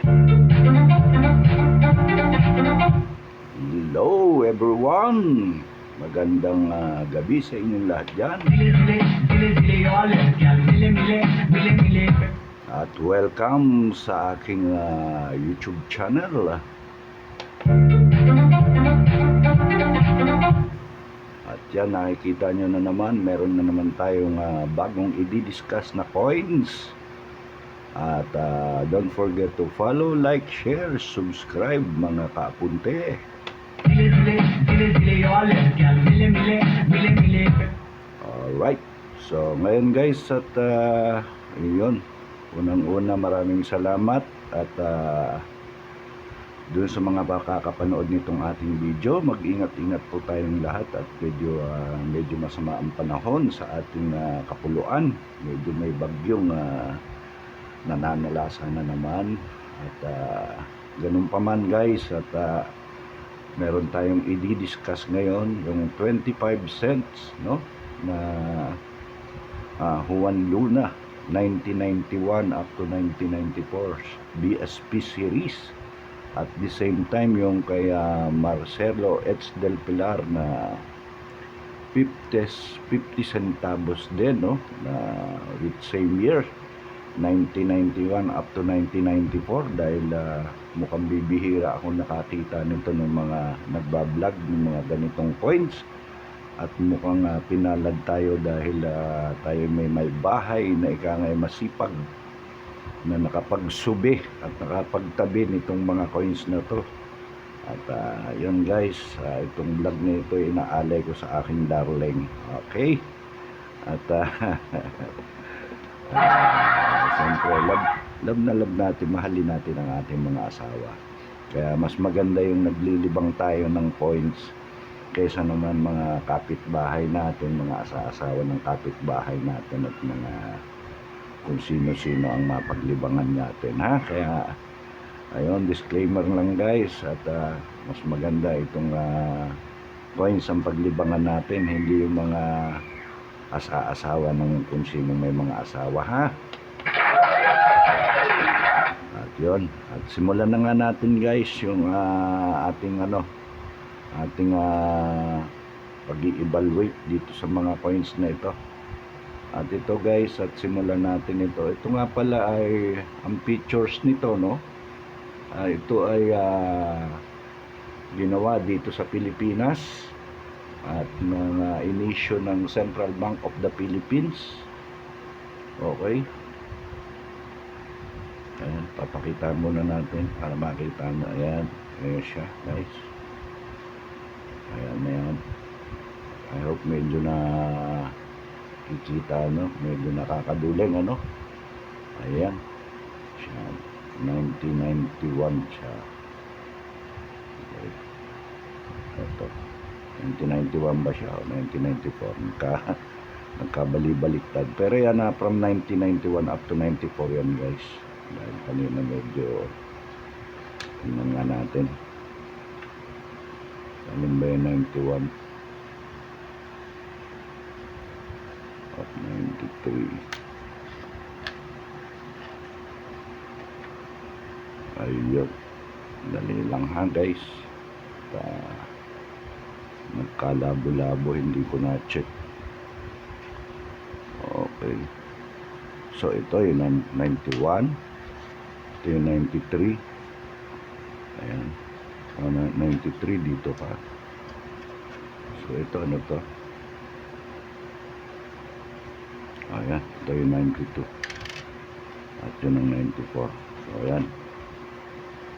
Hello everyone! Magandang gabi sa inyong lahat dyan. At welcome sa aking YouTube channel. At yan, nakikita nyo na naman, meron na naman tayong bagong i-discuss na coins. At don't forget to follow, like, share, subscribe mga kaapunte. Alright, so ngayon guys, at yun, unang-una maraming salamat at dun sa mga makakapanood nitong ating video, mag-ingat-ingat po tayong lahat at medyo masama ang panahon sa ating kapuluan. Medyo may bagyong nananalasa na naman at ganun pa man guys, at meron tayong i-discuss ngayon yung 25 cents no na Juan Luna 1991 up to 1994 BSP series, at the same time yung kay Marcelo H. Del Pilar na 50 centavos din no, na with same year 1991 up to 1994, dahil mukhang bibihira ako nakakita nito ng mga nagbablog ng mga ganitong coins. At mukhang pinalad tayo dahil tayo may bahay na ikangay masipag na nakapagsubi at nakapagtabi nitong mga coins na to. At yun guys, itong vlog na ito inaalay ko sa aking darling. Okay, at siyempre love na love natin, mahalin natin ang ating mga asawa. Kaya mas maganda yung naglilibang tayo ng coins kaysa naman mga kapitbahay natin, mga asawa ng kapitbahay natin at mga kung sino-sino ang mapaglibangan natin, ha. Kaya ayun, disclaimer lang guys, at mas maganda itong coins ang paglibangan natin, hindi yung mga asawa ng kung sino may mga asawa, ha. At yun, at simulan na nga natin guys yung ating pag-i-evaluate dito sa mga coins na ito. At ito guys, at simulan natin ito. Ito nga pala ay ang features nito, no. Ito ay ginawa dito sa Pilipinas at mga inisyo ng Central Bank of the Philippines. Okay, ayan, papakita muna natin para makita mo. Ayan, ayan siya guys. Ayan, ayan. I hope medyo na kikita, no, medyo nakakaduling, ano. Ayan siya, 1991 siya. Okay, ito 1991 ba siya o 1994? Nagkabali-baliktad. Pero yan from 1991 up to 94 yan guys. Dahil kanina medyo tingnan nga natin. Alin ba yung 91 at 93? Ayun, dali lang ha guys. Nagkalabo-labo, hindi ko na-check. Okay, so ito yung 91, ito yung 93. Ayan, 93 dito pa. So ito ano to? Ayan, ito yung 92 at yun ang 94. So ayan,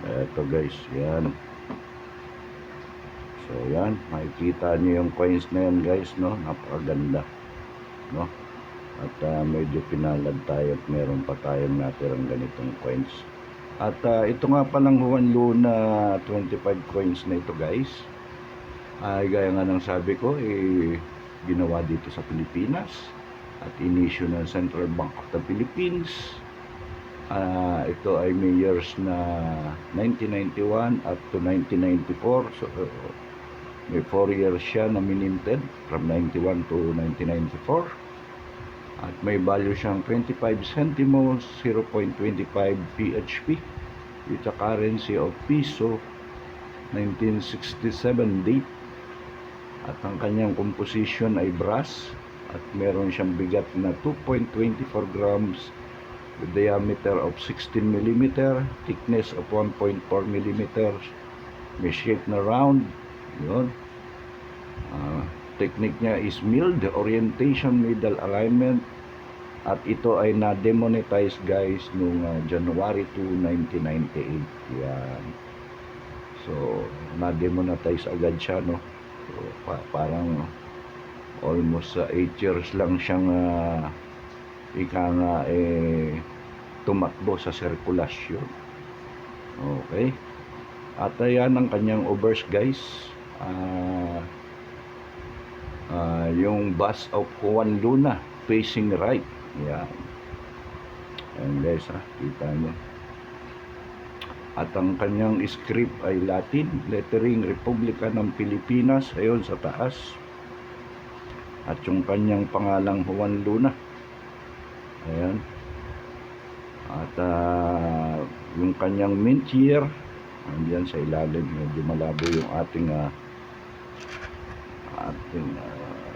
ito guys, yan. So yan, makikita nyo yung coins na yan guys, no, napakaganda, no. At medyo pinalad tayo at meron pa tayong natirang ganitong coins. At ito nga palang Juan Luna 25 coins na ito guys, ay gaya nga ng sabi ko, ginawa dito sa Pilipinas at inisyu ng Central Bank of the Philippines. Ito ay may years na 1991 up to 1994. So may 4 years siya na mininted from 91 to 1994. At may value siyang 25 centimos, 0.25 PHP. with a currency of piso, 1967 date. At ang kanyang composition ay brass at meron siyang bigat na 2.24 grams with diameter of 16 mm, thickness of 1.4 mm, may shape na round. Yun. Technique niya is milled, orientation, middle alignment, at ito ay na-demonetize guys noong January 2, 1998. Yan. So, na-demonetize agad siya, no? So, parang almost 8 years lang siyang tumakbo sa sirkulasyon. Okay. At ayan ang kanyang obverse guys. Yung bust of Juan Luna facing right. Yan. Ayan guys, kita nyo. At ang kanyang script ay Latin, lettering Republika ng Pilipinas, ayun sa taas. At yung kanyang pangalang Juan Luna. Ayan. At yung kanyang mint year, andyan sa ilalim, medyo malabo yung ating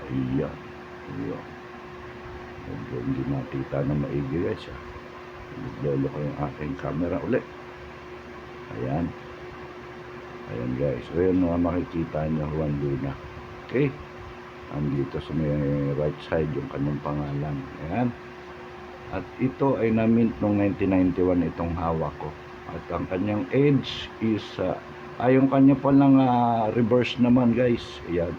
iyan. Medyo hindi makita na maigi guys. Naglolo ko yung ating camera ulit. Ayan. Ayan guys. So yun makikita nyo Juan Luna. Okay. Andito sa may right side yung kanyang pangalan. Ayan. At ito ay na-mint noong 1991 itong hawak ko. At ang kanyang edge is yung kanya palang reverse naman guys. Ayan.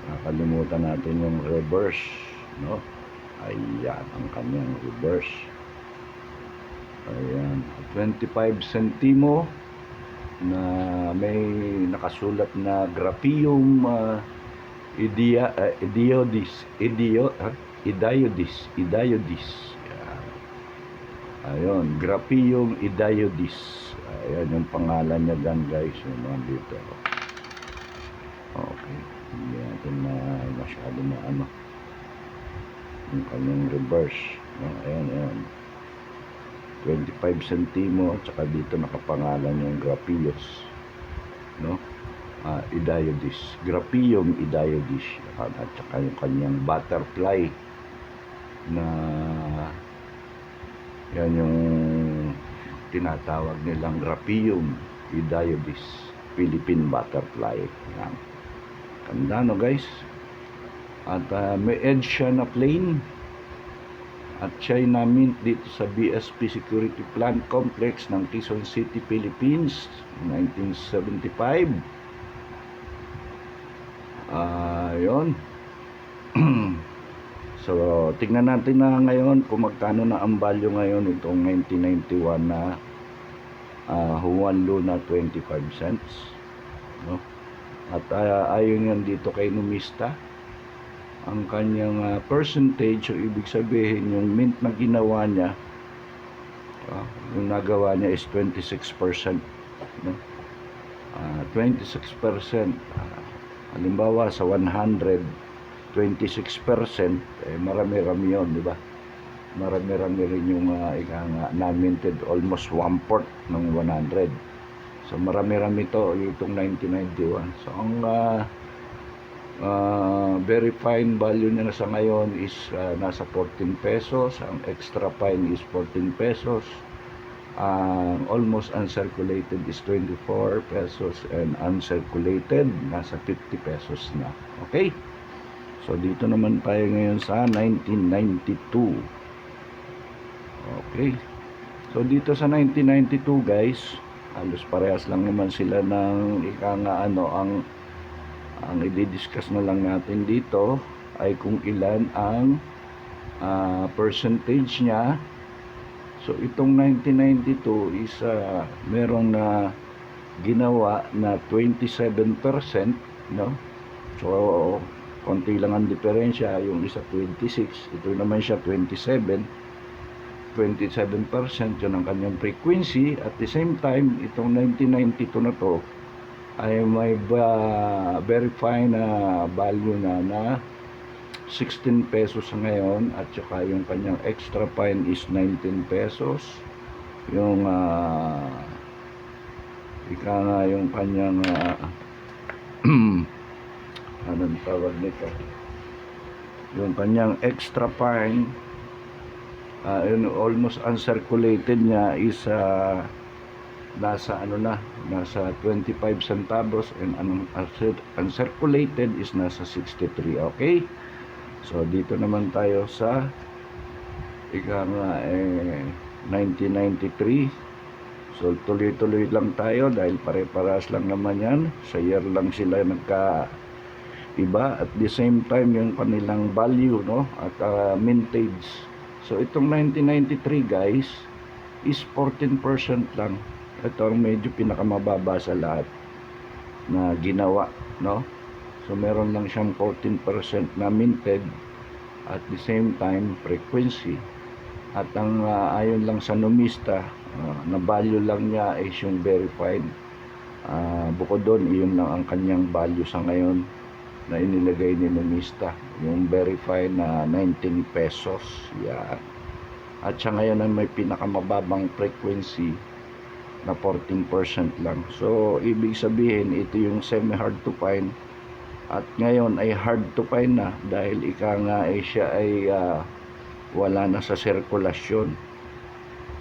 Nakakalimutan natin yung reverse, no? Ayan ang kanyang reverse. Ayan, 25 centimo na may nakasulat na Graphium Idiodis. Ayun, Graphium Idiodis. Ayan yung pangalan niya dan guys, yung mga dito. Okay, hindi natin na masyado na yung kanyang reverse, no? Ayan 25 centimo at saka dito nakapangalan yung Graphius, no? Idiodis, Graphium Idiodis, at saka yung kanyang butterfly na yan yung tinatawag nilang Graphium Idiodis, Philippine butterfly. Yan. Ganda, no guys? At may edge siya na plain. At siya ay na-mint dito sa BSP Security Plant Complex ng Quezon City, Philippines, 1975. Yun. So, tignan natin na ngayon kung magkano na ang value ngayon itong 1991 na Juan Luna 25 cents. No? At ayon yan dito kay Numista, ang kanyang percentage, o ibig sabihin yung mint na ginawa niya, yung nagawa niya is 26%, no? 26%, halimbawa sa 100, 26%, marami-rami yun, di ba? Marami-rami rin yung na-minted, almost 1/4 ng 100. So marami-rami to itong 1991. So ang very fine value niya na sa ngayon is nasa 14 pesos. Ang extra fine is 14 pesos. Almost uncirculated is 24 pesos, and uncirculated nasa 50 pesos na. Okay, so dito naman tayo ngayon sa 1992. Okay, so dito sa 1992 guys, halos parehas lang naman sila ng ang i-discuss na lang natin dito ay kung ilan ang percentage niya. So itong 1992 is merong na ginawa na 27%, no? So konti lang ang diferensya, yung isa 26, ito naman siya 27%, yun ang kanyang frequency. At the same time, itong 1992 na to ay may very fine value na 16 pesos ngayon, at saka yung kanyang extra fine is 19 pesos. yung ika nga yung kanyang anong tawag nito, yung kanyang extra fine, yun, almost uncirculated niya is nasa nasa 25 centavos, and uncirculated is nasa 63. Okay, so dito naman tayo sa ika nga 1993. So tuloy-tuloy lang tayo dahil pare-paras lang naman yan, sa year lang sila nagka iba, at the same time yung kanilang value, no, at mintage. So itong 1993 guys is 14% lang. Ito ang medyo pinakamababa sa lahat na ginawa, no. So meron lang siyang 14% na minted, at the same time frequency. At ang ayon lang sa numista, na value lang niya is yung verified. Bukod doon, iyon lang ang kanyang value sa ngayon na inilagay ni numista, yung verified na 19 pesos. Yan. At siya ngayon ay may pinakamababang frequency na 14% lang. So ibig sabihin, ito yung semi hard to find, at ngayon ay hard to find na dahil ika nga siya ay wala na sa sirkulasyon.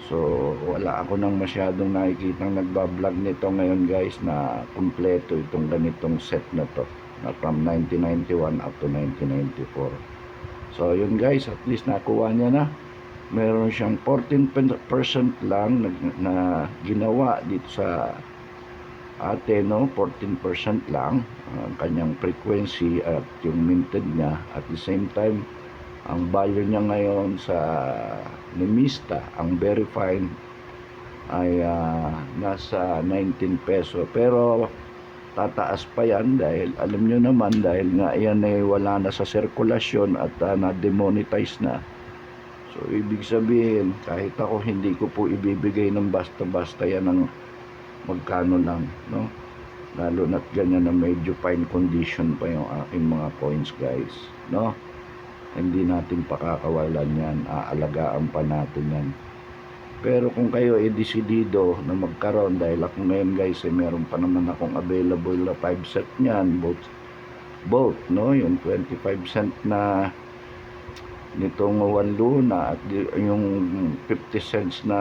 So wala ako nang masyadong nakikitang nagbablog nito ngayon guys na kumpleto itong ganitong set na to, na from 1991 up to 1994. So yun guys, at least nakuha niya na. Meron siyang 14% lang na ginawa dito sa atin, no? 14% lang ang kanyang frequency at yung minted niya. At the same time, ang value niya ngayon sa numista, ang verified ay nasa 19 peso. Pero tataas pa yan dahil alam nyo naman, dahil nga yan ay wala na sa sirkulasyon at na-demonetize na. So ibig sabihin, kahit ako hindi ko po ibibigay ng basta-basta yan ng magkano lang, no? Lalo na't ganyan na medyo fine condition pa yung aking mga coins guys, no? Hindi natin pakakawalan yan, aalagaan pa natin yan. Pero kung kayo ay desidido na magkaroon, dahil ako ngayon guys ay meron pa naman akong available na 5 set niyan, both, no, yung 25 cent na nitong 1 Luna at yung 50 cents na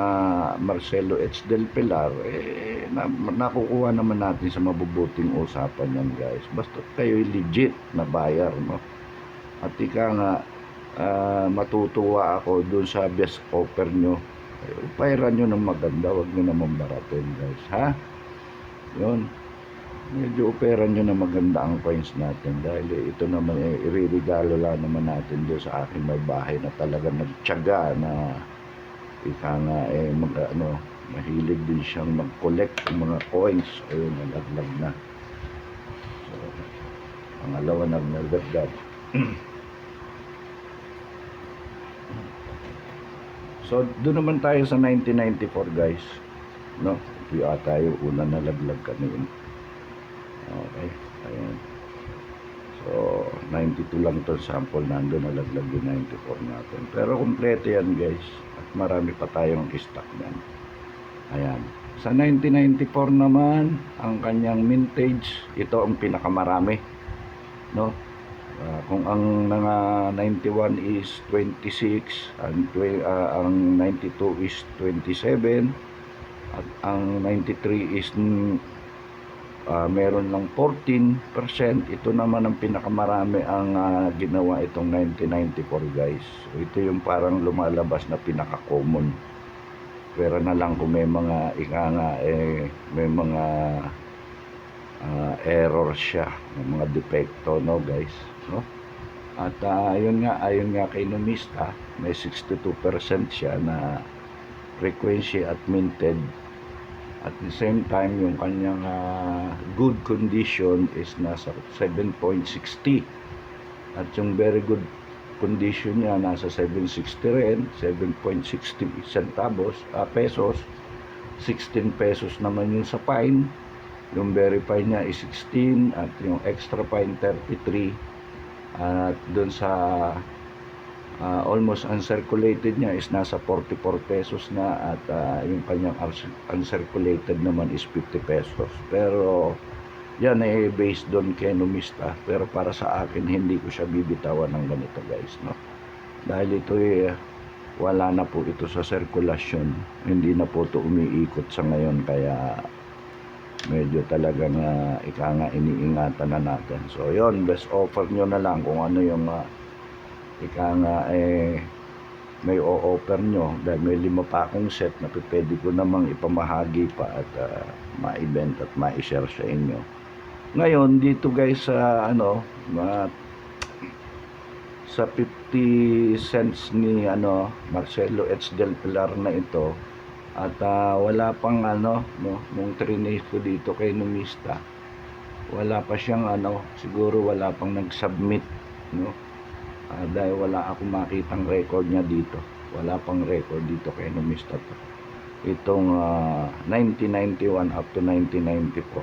Marcelo H. Del Pilar, nakukuha naman natin sa mabubuting usapan yan guys, basta kayo legit na buyer, no? At ika nga matutuwa ako dun sa best offer nyo. Pairan nyo ng maganda, wag nyo naman baratin guys, ha? Yun, medyo operan nyo na maganda ang coins natin, dahil ito naman iririgalo lang naman natin doon sa aking may bahay na talaga nagtiyaga na ika nga mahilig din siyang mag-collect ng mga coins. Ayun, nalaglag na. So pangalawa na nalaglag. So doon naman tayo sa 1994 guys, no? Ito ata yung una nalaglag kanina. Okay, ayan. So 92 lang to sample, nandun nalaglag yung 94 natin, pero kompleto yan guys, at marami pa tayong stock yan. Ayan, sa 1994 naman, ang kanyang mintage, ito ang pinakamarami, no? Kung ang mga 91 is 26, ang 92 is 27, at ang 93 is meron lang 14%. Ito naman ang pinakamarami ang ginawa itong 1994 guys. So, ito yung parang lumalabas na pinaka-common. Pero na lang kung may mga may mga error siya, may mga depekto, no guys, no? At ayon nga kay numista, may 62% siya na frequency at minted. At the same time, yung kanyang good condition is nasa 7.60, at yung very good condition niya nasa 760 rin, 7.60 centavos, pesos. 16 pesos naman yung sa fine, yung verify niya is 16, at yung extra fine 33. At doon sa almost uncirculated niya is nasa 44 pesos na, at yung kanyang uncirculated naman is 50 pesos. Pero yan ay based doon kay numista, pero para sa akin hindi ko siya bibitawan ng ganito guys, no? Dahil ito wala na po ito sa sirkulasyon, hindi na po ito umiikot sa ngayon, kaya medyo talagang ika nga iniingatan na natin. So yon, best offer nyo na lang kung ano yung ika nga may o-offer nyo, dahil may 5 pa akong set na pwede ko namang ipamahagi pa at ma-event at ma-share sa inyo. Ngayon dito guys sa sa 50 cents ni Marcelo H. Del Pilar na ito, at wala pang nung trinate ko dito kay numista, wala pa siyang siguro wala pang nag-submit, no? Dahil wala akong makitang record niya dito, wala pang record dito kay numista to. Itong 1991 up to 1994,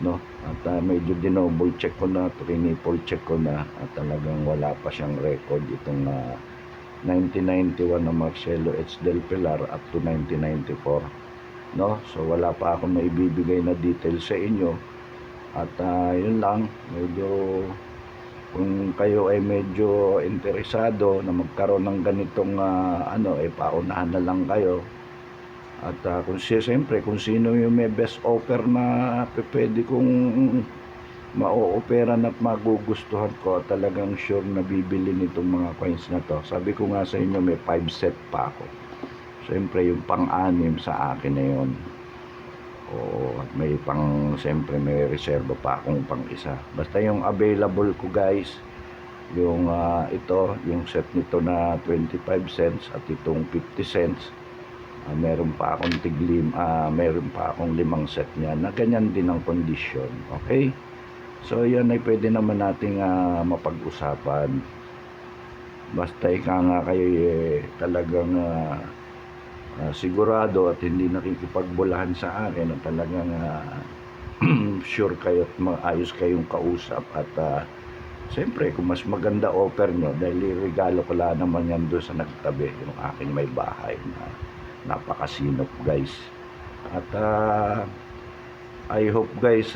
no? At medyo dinoble check ko na, triple check ko na, at talagang wala pa siyang record itong 1991 na Marcelo H. Del Pilar up to 1994, no? So wala pa akong maibibigay na details sa inyo, at yun lang, medyo kung kayo ay medyo interesado na magkaroon ng ganitong paunahan na lang kayo. At siyempre kung sino yung may best offer na pwede kong ma-o-operan at magugustuhan ko, talagang sure na bibili nitong mga coins na to. Sabi ko nga sa inyo, may 5 set pa ako. Siyempre yung pang-anim sa akin na yun. At may siyempre may reserva pa akong pang-isa. Basta yung available ko guys, yung ito, yung set nito na 25 cents at itong 50 cents, meron pa akong meron pa akong 5 set niya na ganyan din ang condition. Okay, so yan ay pwede naman nating mapag-usapan, basta ika nga kayo talagang sigurado at hindi nakikipagbulahan sa akin, at talagang sure kayo at maayos kayong kausap. At siyempre kung mas maganda offer nyo, dahil regalo ko lang naman yan doon sa nagtabi, yung aking may bahay na napakasinop guys. At I hope guys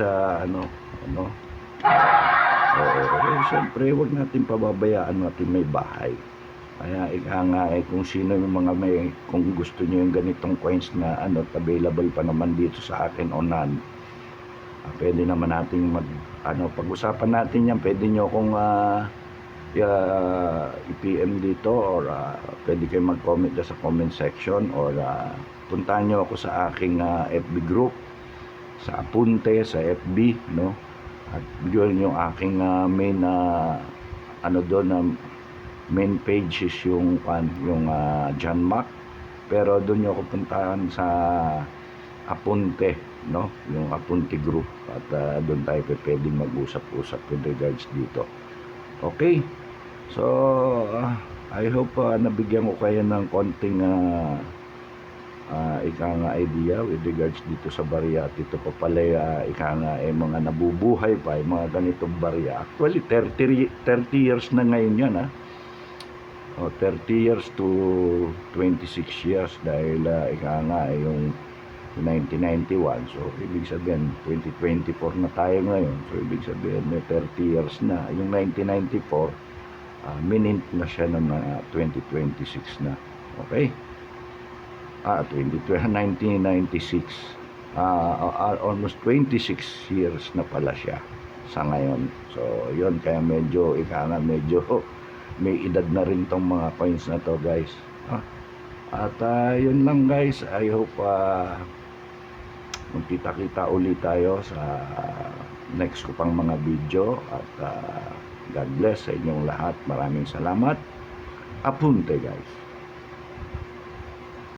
siyempre huwag natin pababayaan natin may bahay. Kaya ika nga kung sino yung mga kung gusto nyo yung ganitong coins na available pa naman dito sa akin onan, pwede naman nating pag-usapan natin yan. Pwede nyo kung i-PM dito, or pwede kayo mag-comment sa comment section, or puntahan nyo ako sa aking FB group, sa Apunte, sa FB, no? At yun yung aking main doon main page is yung John Mac, pero doon nyo ako puntahan sa Apunte, no? Yung Apunte group, at doon tayo pwedeng mag-usap-usap with regards dito. Okay, so I hope nabigyan ko kayo ng konting ika nga idea with regards dito sa barya. At ito pa pala ika nga mga nabubuhay pa yung mga ganitong barya. Actually 30 years na ngayon yan 30 years to 26 years, dahil ika nga yung 1991, so ibig sabihin 2024 na tayo ngayon, so ibig sabihin may 30 years na. Yung 1994 minint na siya ng 2026 na. Okay, 1996, almost 26 years na pala siya sa ngayon. So yun, kaya medyo medyo may edad na rin tong mga coins na to guys. At yun lang guys, I hope magkita-kita ulit tayo sa next ko pang mga video. At God bless sa inyong lahat. Maraming salamat. Apunte guys.